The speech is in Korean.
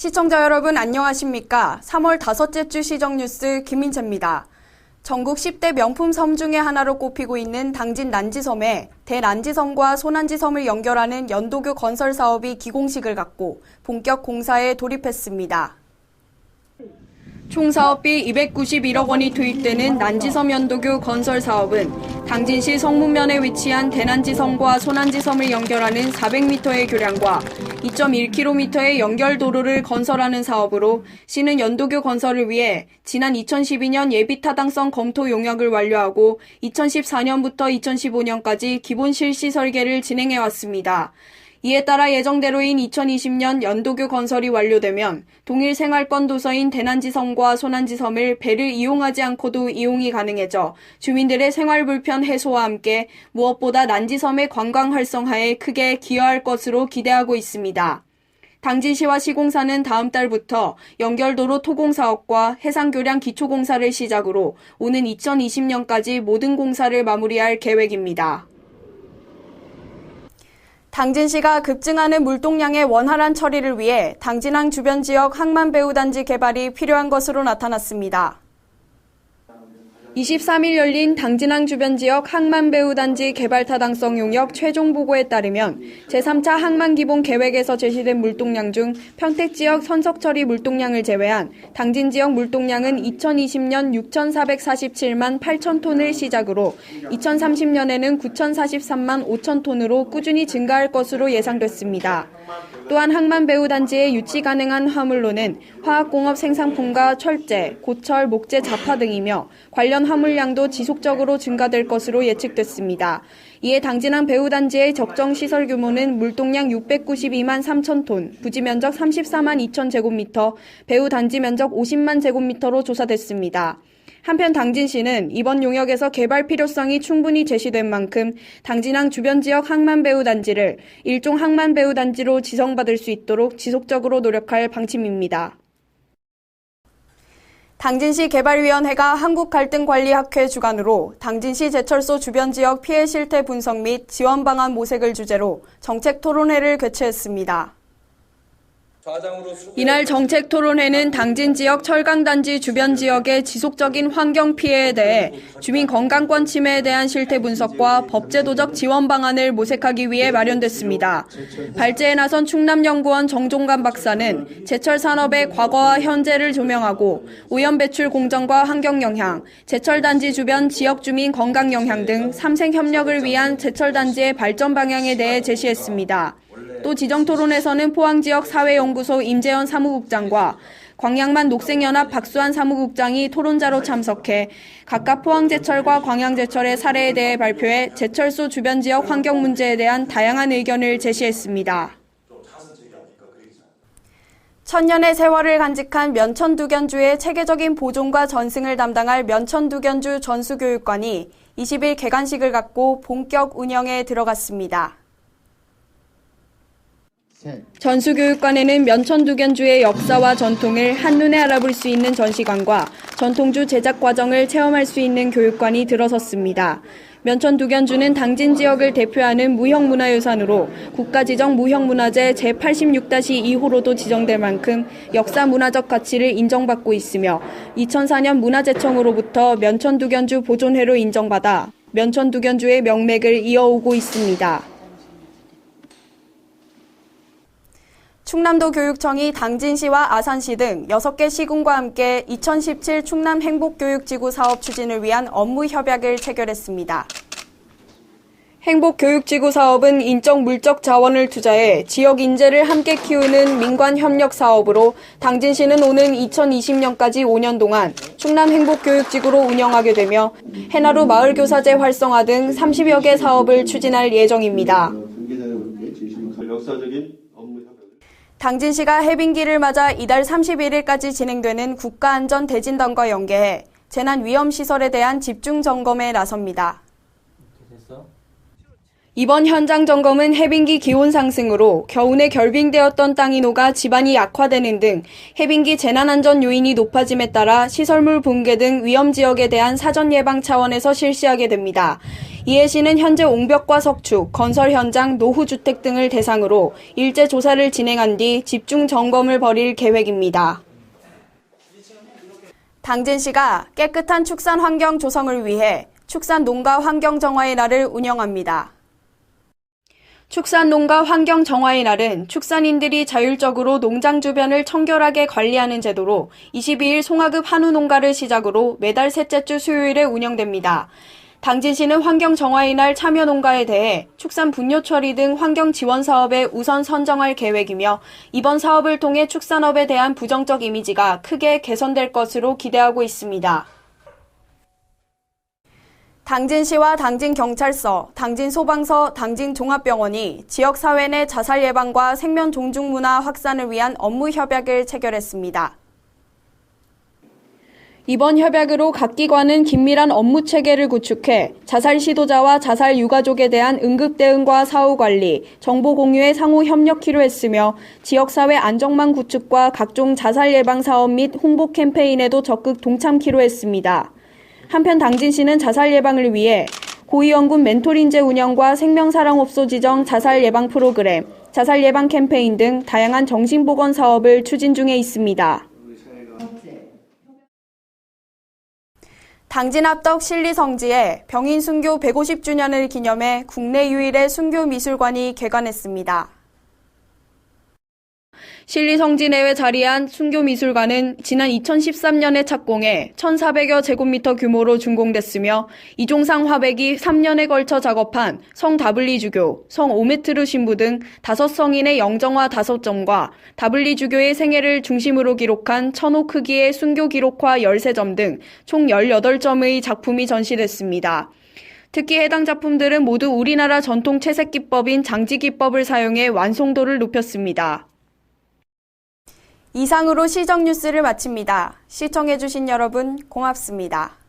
시청자 여러분 안녕하십니까? 3월 다섯째 주 시정뉴스 김민채입니다. 전국 10대 명품 섬 중의 하나로 꼽히고 있는 당진 난지섬에 대난지섬과 소난지섬을 연결하는 연도교 건설 사업이 기공식을 갖고 본격 공사에 돌입했습니다. 총 사업비 291억 원이 투입되는 난지섬 연도교 건설 사업은 당진시 성문면에 위치한 대난지섬과 소난지섬을 연결하는 400m의 교량과 2.1km의 연결도로를 건설하는 사업으로 시는 연도교 건설을 위해 지난 2012년 예비타당성 검토 용역을 완료하고 2014년부터 2015년까지 기본 실시 설계를 진행해왔습니다. 이에 따라 예정대로인 2020년 연도교 건설이 완료되면 동일 생활권 도서인 대난지섬과 소난지섬을 배를 이용하지 않고도 이용이 가능해져 주민들의 생활 불편 해소와 함께 무엇보다 난지섬의 관광 활성화에 크게 기여할 것으로 기대하고 있습니다. 당진시와 시공사는 다음 달부터 연결도로 토공 사업과 해상교량 기초공사를 시작으로 오는 2020년까지 모든 공사를 마무리할 계획입니다. 당진시가 급증하는 물동량의 원활한 처리를 위해 당진항 주변 지역 항만배후단지 개발이 필요한 것으로 나타났습니다. 23일 열린 당진항 주변 지역 항만배후단지 개발 타당성 용역 최종 보고에 따르면 제3차 항만기본 계획에서 제시된 물동량 중 평택 지역 선석처리 물동량을 제외한 당진 지역 물동량은 2020년 6,447만 8천 톤을 시작으로 2030년에는 9,043만 5천 톤으로 꾸준히 증가할 것으로 예상됐습니다. 또한 항만배후단지에 유치 가능한 화물로는 화학공업 생산품과 철제, 고철, 목재, 자파 등이며 관련 화물량도 지속적으로 증가될 것으로 예측됐습니다. 이에 당진항 배후단지의 적정 시설 규모는 물동량 692만 3천 톤, 부지 면적 34만 2천 제곱미터, 배후단지 면적 50만 제곱미터로 조사됐습니다. 한편 당진시는 이번 용역에서 개발 필요성이 충분히 제시된 만큼 당진항 주변 지역 항만배후단지를 일종 항만배후단지로 지정받을 수 있도록 지속적으로 노력할 방침입니다. 당진시 개발위원회가 한국갈등관리학회 주관으로 당진시 제철소 주변 지역 피해 실태 분석 및 지원 방안 모색을 주제로 정책 토론회를 개최했습니다. 이날 정책 토론회는 당진 지역 철강단지 주변 지역의 지속적인 환경 피해에 대해 주민 건강권 침해에 대한 실태 분석과 법제도적 지원 방안을 모색하기 위해 마련됐습니다. 발제에 나선 충남연구원 정종관 박사는 제철 산업의 과거와 현재를 조명하고 오염 배출 공정과 환경 영향, 제철 단지 주변 지역 주민 건강 영향 등 삼생 협력을 위한 제철 단지의 발전 방향에 대해 제시했습니다. 또 지정토론에서는 포항지역 사회연구소 임재현 사무국장과 광양만 녹색연합 박수환 사무국장이 토론자로 참석해 각각 포항제철과 광양제철의 사례에 대해 발표해 제철소 주변 지역 환경 문제에 대한 다양한 의견을 제시했습니다. 천년의 세월을 간직한 면천두견주의 체계적인 보존과 전승을 담당할 면천두견주 전수교육관이 20일 개관식을 갖고 본격 운영에 들어갔습니다. 전수교육관에는 면천두견주의 역사와 전통을 한눈에 알아볼 수 있는 전시관과 전통주 제작 과정을 체험할 수 있는 교육관이 들어섰습니다. 면천두견주는 당진 지역을 대표하는 무형문화유산으로 국가지정 무형문화재 제86-2호로도 지정될 만큼 역사문화적 가치를 인정받고 있으며 2004년 문화재청으로부터 면천두견주 보존회로 인정받아 면천두견주의 명맥을 이어오고 있습니다. 충남도 교육청이 당진시와 아산시 등 6개 시군과 함께 2017 충남 행복교육지구 사업 추진을 위한 업무 협약을 체결했습니다. 행복교육지구 사업은 인적 물적 자원을 투자해 지역 인재를 함께 키우는 민관 협력 사업으로 당진시는 오는 2020년까지 5년 동안 충남 행복교육지구로 운영하게 되며 해나루 마을교사제 활성화 등 30여 개 사업을 추진할 예정입니다. 당진시가 해빙기를 맞아 이달 31일까지 진행되는 국가안전 대진단과 연계해 재난위험시설에 대한 집중 점검에 나섭니다. 이번 현장 점검은 해빙기 기온 상승으로 겨우내 결빙되었던 땅이 녹아 지반이 약화되는 등 해빙기 재난안전 요인이 높아짐에 따라 시설물 붕괴 등 위험 지역에 대한 사전 예방 차원에서 실시하게 됩니다. 이에 시는 현재 옹벽과 석축, 건설 현장, 노후주택 등을 대상으로 일제 조사를 진행한 뒤 집중 점검을 벌일 계획입니다. 당진시가 깨끗한 축산 환경 조성을 위해 축산 농가 환경 정화의 날을 운영합니다. 축산 농가 환경 정화의 날은 축산인들이 자율적으로 농장 주변을 청결하게 관리하는 제도로 22일 송하급 한우 농가를 시작으로 매달 셋째 주 수요일에 운영됩니다. 당진시는 환경 정화의 날 참여 농가에 대해 축산 분뇨 처리 등 환경 지원 사업에 우선 선정할 계획이며 이번 사업을 통해 축산업에 대한 부정적 이미지가 크게 개선될 것으로 기대하고 있습니다. 당진시와 당진경찰서, 당진소방서, 당진종합병원이 지역사회 내 자살 예방과 생명 존중 문화 확산을 위한 업무 협약을 체결했습니다. 이번 협약으로 각 기관은 긴밀한 업무 체계를 구축해 자살 시도자와 자살 유가족에 대한 응급 대응과 사후 관리, 정보 공유에 상호 협력키로 했으며 지역사회 안정망 구축과 각종 자살 예방 사업 및 홍보 캠페인에도 적극 동참키로 했습니다. 한편 당진시는 자살 예방을 위해 고위험군 멘토링제 운영과 생명사랑업소 지정 자살 예방 프로그램, 자살 예방 캠페인 등 다양한 정신보건 사업을 추진 중에 있습니다. 당진 합덕 신리성지에 병인 순교 150주년을 기념해 국내 유일의 순교 미술관이 개관했습니다. 신리성지 내에 자리한 순교미술관은 지난 2013년에 착공해 1,400여 제곱미터 규모로 준공됐으며 이종상 화백이 3년에 걸쳐 작업한 성 다블리주교, 성 오메트르 신부 등 5성인의 영정화 5점과 다블리주교의 생애를 중심으로 기록한 천호 크기의 순교 기록화 13점 등 총 18점의 작품이 전시됐습니다. 특히 해당 작품들은 모두 우리나라 전통 채색기법인 장지기법을 사용해 완성도를 높였습니다. 이상으로 시정뉴스를 마칩니다. 시청해주신 여러분 고맙습니다.